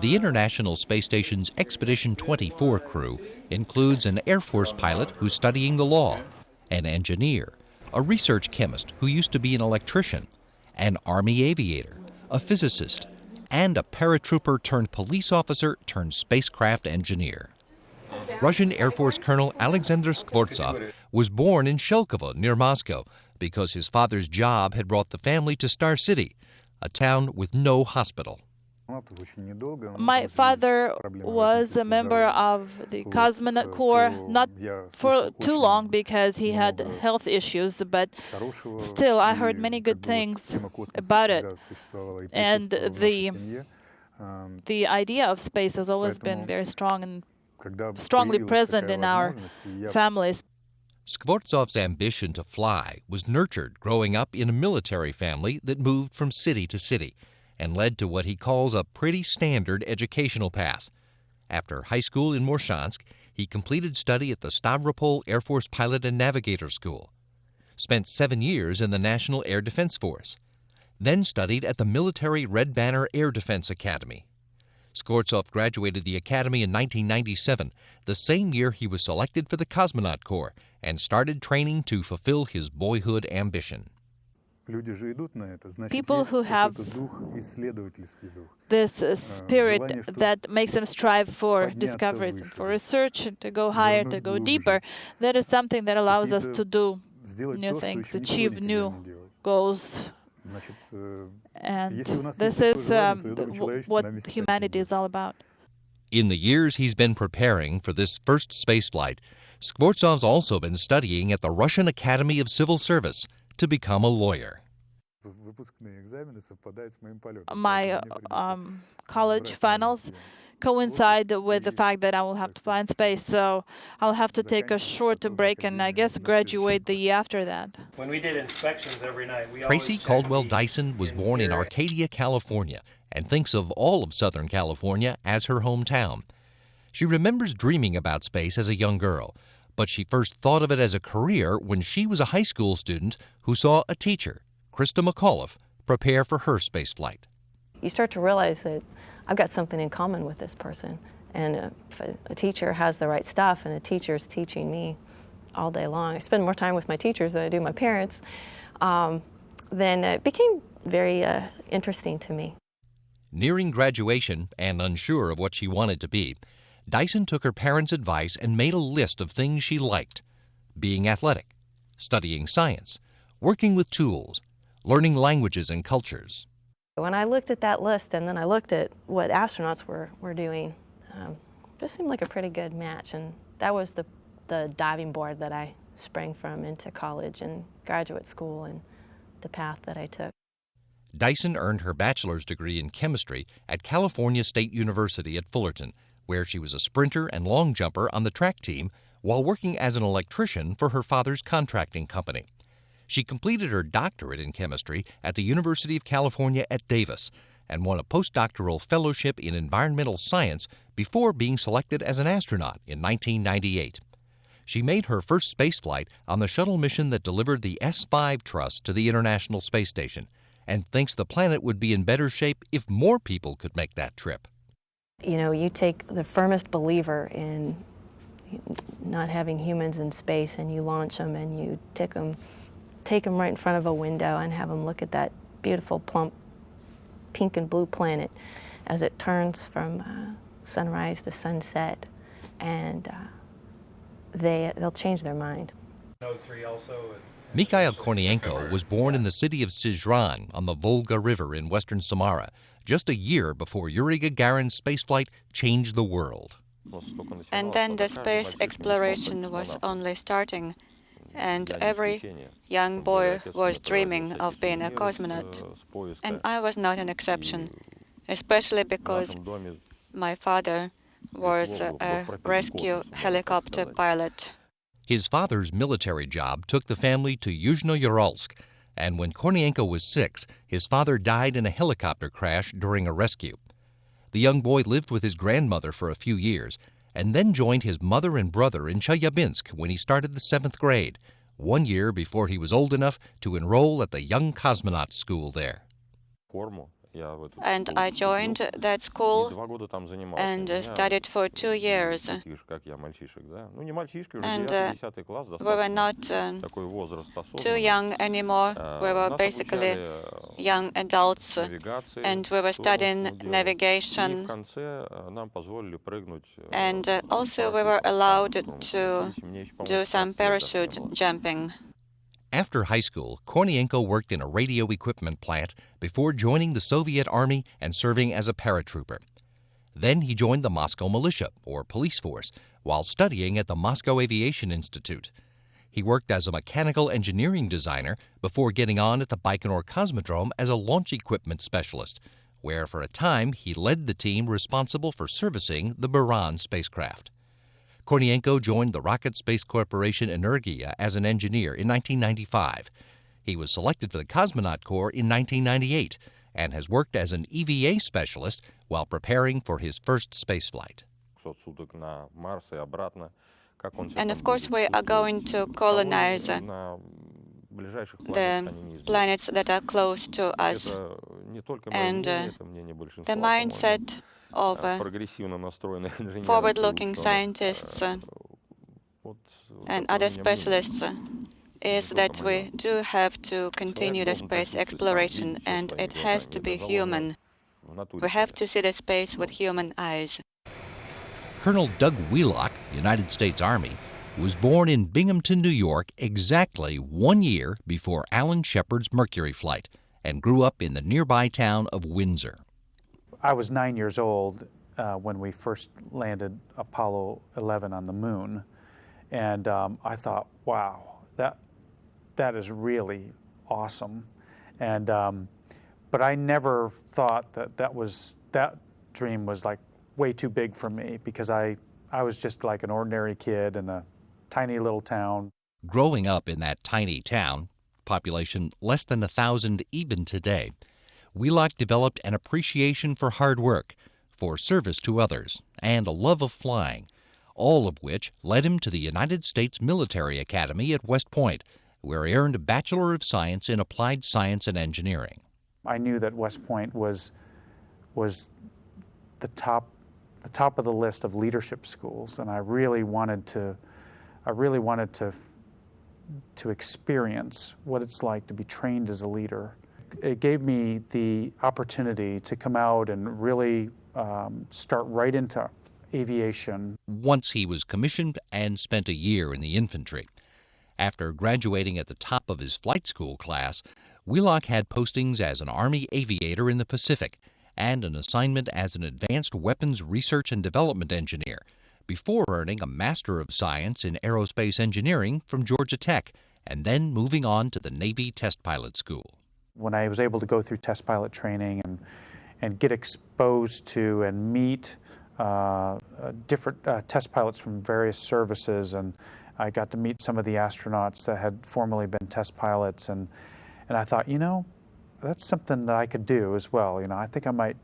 The International Space Station's Expedition 24 crew includes an Air Force pilot who's studying the law, an engineer, a research chemist who used to be an electrician, an Army aviator, a physicist, and a paratrooper turned police officer turned spacecraft engineer. Russian Air Force Colonel Alexander Skvortsov was born in Shelkovo near Moscow because his father's job had brought the family to Star City, a town with no hospital. My father was a member of the Cosmonaut Corps, not for too long because he had health issues, but still I heard many good things about it. And the idea of space has always been very strong and strongly present in our families. Skvortsov's ambition to fly was nurtured growing up in a military family that moved from city to city and led to what he calls a pretty standard educational path. After high school in Morshansk, he completed study at the Stavropol Air Force Pilot and Navigator School, spent 7 years in the National Air Defense Force, then studied at the Military Red Banner Air Defense Academy. Skvortsov graduated the academy in 1997, the same year he was selected for the Cosmonaut Corps, and started training to fulfill his boyhood ambition. People who have this spirit that makes them strive for discoveries, for research, to go higher, to go deeper, that is something that allows us to do new things, achieve new goals. And this is what humanity is all about. In the years he's been preparing for this first spaceflight, Skvortsov's also been studying at the Russian Academy of Civil Service to become a lawyer. My college finals coincide with the fact that I will have to fly in space, so I'll have to take a short break and I guess graduate the year after that. When we did inspections every night, Tracy Caldwell Dyson was born in Arcadia, California, and thinks of all of Southern California as her hometown. She remembers dreaming about space as a young girl, but she first thought of it as a career when she was a high school student who saw a teacher, Krista McAuliffe, prepare for her spaceflight. You start to realize that I've got something in common with this person, and if a teacher has the right stuff and a teacher's teaching me all day long, I spend more time with my teachers than I do my parents, then it became very interesting to me. Nearing graduation and unsure of what she wanted to be, Dyson took her parents' advice and made a list of things she liked: being athletic, studying science, working with tools, learning languages and cultures. When I looked at that list and then I looked at what astronauts were doing, this seemed like a pretty good match, and that was the diving board that I sprang from into college and graduate school and the path that I took. Dyson earned her bachelor's degree in chemistry at California State University at Fullerton, where she was a sprinter and long jumper on the track team while working as an electrician for her father's contracting company. She completed her doctorate in chemistry at the University of California at Davis and won a postdoctoral fellowship in environmental science before being selected as an astronaut in 1998. She made her first spaceflight on the shuttle mission that delivered the S5 truss to the International Space Station, and thinks the planet would be in better shape if more people could make that trip. You know, you take the firmest believer in not having humans in space and you launch them and you take them right in front of a window and have them look at that beautiful, plump, pink and blue planet as it turns from sunrise to sunset, and they'll change their mind. Mikhail Kornienko was born in the city of Syzran on the Volga River in western Samara, just a year before Yuri Gagarin's spaceflight changed the world. And then the space exploration was only starting, and every young boy was dreaming of being a cosmonaut. And I was not an exception, especially because my father was a rescue helicopter pilot. His father's military job took the family to Yuzhno-Uralsk, and when Kornienko was 6, his father died in a helicopter crash during a rescue. The young boy lived with his grandmother for a few years, and then joined his mother and brother in Chelyabinsk when he started the 7th grade, 1 year before he was old enough to enroll at the Young Cosmonauts School there. And I joined that school and studied for 2 years. And we were not too young anymore. We were basically young adults, and we were studying navigation. And also we were allowed to do some parachute jumping. After high school, Kornienko worked in a radio equipment plant before joining the Soviet Army and serving as a paratrooper. Then he joined the Moscow Militia, or police force, while studying at the Moscow Aviation Institute. He worked as a mechanical engineering designer before getting on at the Baikonur Cosmodrome as a launch equipment specialist, where for a time he led the team responsible for servicing the Buran spacecraft. Kornienko joined the Rocket Space Corporation Energia as an engineer in 1995. He was selected for the Cosmonaut Corps in 1998 and has worked as an EVA specialist while preparing for his first spaceflight. And of course, we are going to colonize the planets that are close to us. And the mindset of forward-looking scientists and other specialists is that we do have to continue the space exploration, and it has to be human. We have to see the space with human eyes. Colonel Doug Wheelock, United States Army, was born in Binghamton, New York, exactly 1 year before Alan Shepard's Mercury flight, and grew up in the nearby town of Windsor. I was 9 years old when we first landed Apollo 11 on the moon, and I thought, wow, that is really awesome. And but I never thought that dream was like way too big for me, because I was just like an ordinary kid in a tiny little town. Growing up in that tiny town, population less than 1,000 even today, Wheelock developed an appreciation for hard work, for service to others, and a love of flying, all of which led him to the United States Military Academy at West Point, where he earned a Bachelor of Science in Applied Science and Engineering. I knew that West Point was the top of the list of leadership schools, and I really wanted to experience what it's like to be trained as a leader. It gave me the opportunity to come out and really start right into aviation. Once he was commissioned and spent a year in the infantry. After graduating at the top of his flight school class, Wheelock had postings as an Army aviator in the Pacific and an assignment as an advanced weapons research and development engineer, before earning a Master of Science in Aerospace Engineering from Georgia Tech, and then moving on to the Navy Test Pilot School. When I was able to go through test pilot training and get exposed to and meet different test pilots from various services, and I got to meet some of the astronauts that had formerly been test pilots, and I thought, that's something that I could do as well. I think I might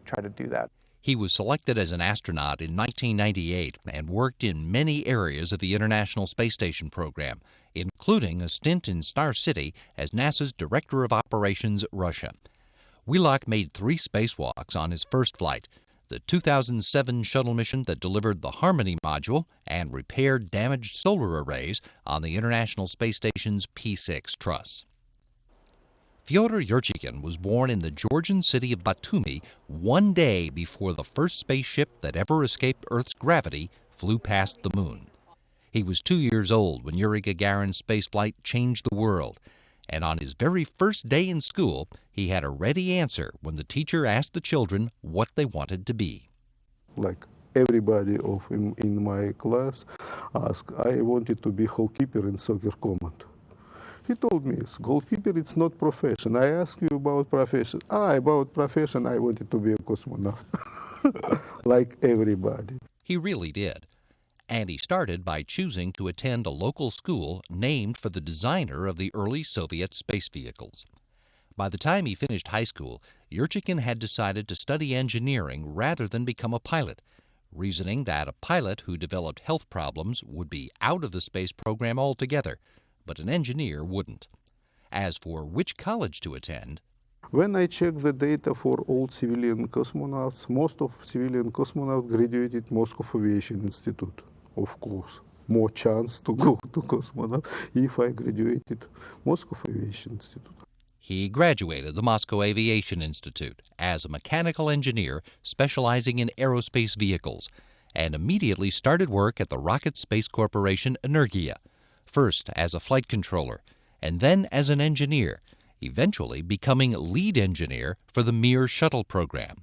try to do that. He was selected as an astronaut in 1998 and worked in many areas of the International Space Station program, including a stint in Star City as NASA's Director of Operations, Russia. Wheelock made 3 spacewalks on his first flight, the 2007 shuttle mission that delivered the Harmony module and repaired damaged solar arrays on the International Space Station's P6 truss. Fyodor Yurchikhin was born in the Georgian city of Batumi 1 day before the first spaceship that ever escaped Earth's gravity flew past the moon. He was 2 years old when Yuri Gagarin's spaceflight changed the world, and on his very first day in school, he had a ready answer when the teacher asked the children what they wanted to be. Like everybody in my class asked, I wanted to be goalkeeper in soccer command. He told me, goalkeeper, it's not profession. I ask you about profession. About profession, I wanted to be a cosmonaut, like everybody. He really did. And he started by choosing to attend a local school named for the designer of the early Soviet space vehicles. By the time he finished high school, Yurchikhin had decided to study engineering rather than become a pilot, reasoning that a pilot who developed health problems would be out of the space program altogether, but an engineer wouldn't. As for which college to attend, When I check the data for all civilian cosmonauts, most of civilian cosmonauts graduated Moscow Aviation Institute, of course. More chance to go to cosmonaut if I graduated Moscow Aviation Institute. He graduated the Moscow Aviation Institute as a mechanical engineer specializing in aerospace vehicles and immediately started work at the Rocket Space Corporation Energia, first as a flight controller and then as an engineer, eventually becoming lead engineer for the Mir shuttle program.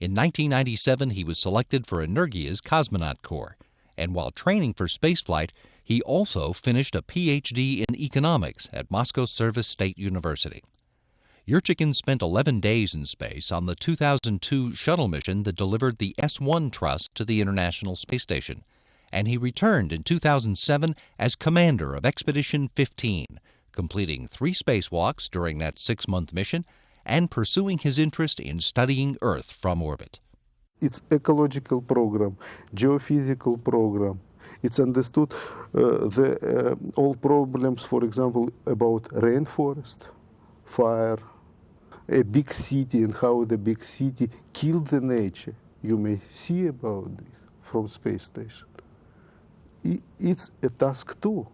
In 1997, he was selected for Energia's Cosmonaut Corps, and while training for spaceflight, he also finished a Ph.D. in economics at Moscow Service State University. Yurchikhin spent 11 days in space on the 2002 shuttle mission that delivered the S-1 thrust to the International Space Station, and he returned in 2007 as commander of Expedition 15, completing 3 spacewalks during that 6-month mission and pursuing his interest in studying Earth from orbit. It's ecological program, geophysical program. It's understood all problems, for example, about rainforest, fire, a big city and how the big city killed the nature. You may see about this from space station. It's a task too.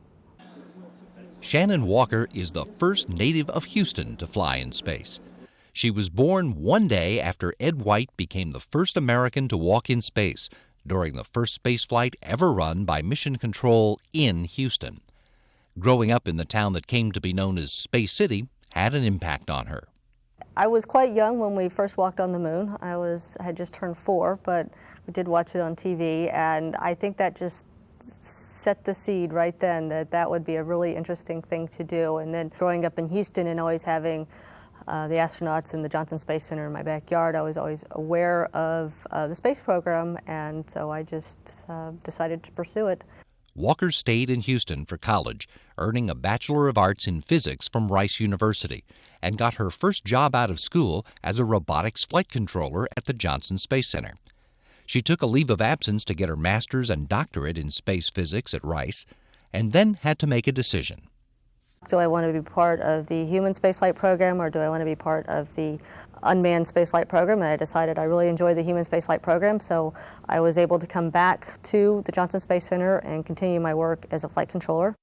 Shannon Walker is the first native of Houston to fly in space. She was born one day after Ed White became the first American to walk in space during the first spaceflight ever run by Mission Control in Houston. Growing up in the town that came to be known as Space City had an impact on her. I was quite young when we first walked on the moon. I had just turned 4, but we did watch it on TV, and I think that just set the seed right then that would be a really interesting thing to do. And then growing up in Houston and always having the astronauts in the Johnson Space Center in my backyard, I was always aware of the space program, and so I just decided to pursue it. Walker stayed in Houston for college, earning a Bachelor of Arts in Physics from Rice University, and got her first job out of school as a robotics flight controller at the Johnson Space Center. She took a leave of absence to get her master's and doctorate in space physics at Rice, and then had to make a decision. Do I want to be part of the human spaceflight program, or do I want to be part of the unmanned spaceflight program? And I decided I really enjoy the human spaceflight program, so I was able to come back to the Johnson Space Center and continue my work as a flight controller.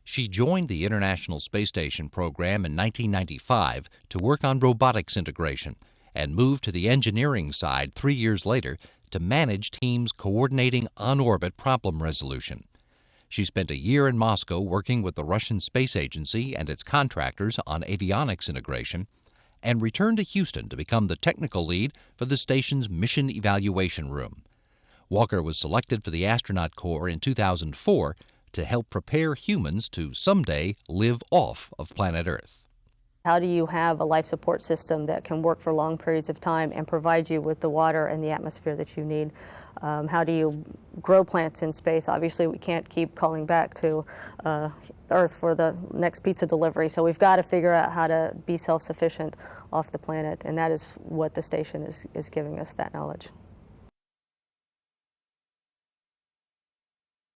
She joined the International Space Station program in 1995 to work on robotics integration, and moved to the engineering side 3 years later to manage teams coordinating on-orbit problem resolution. She spent a year in Moscow working with the Russian Space Agency and its contractors on avionics integration, and returned to Houston to become the technical lead for the station's Mission Evaluation Room. Walker was selected for the Astronaut Corps in 2004 to help prepare humans to someday live off of planet Earth. How do you have a life support system that can work for long periods of time and provide you with the water and the atmosphere that you need? How do you grow plants in space? Obviously, we can't keep calling back to Earth for the next pizza delivery, so we've got to figure out how to be self-sufficient off the planet, and that is what the station is giving us, that knowledge.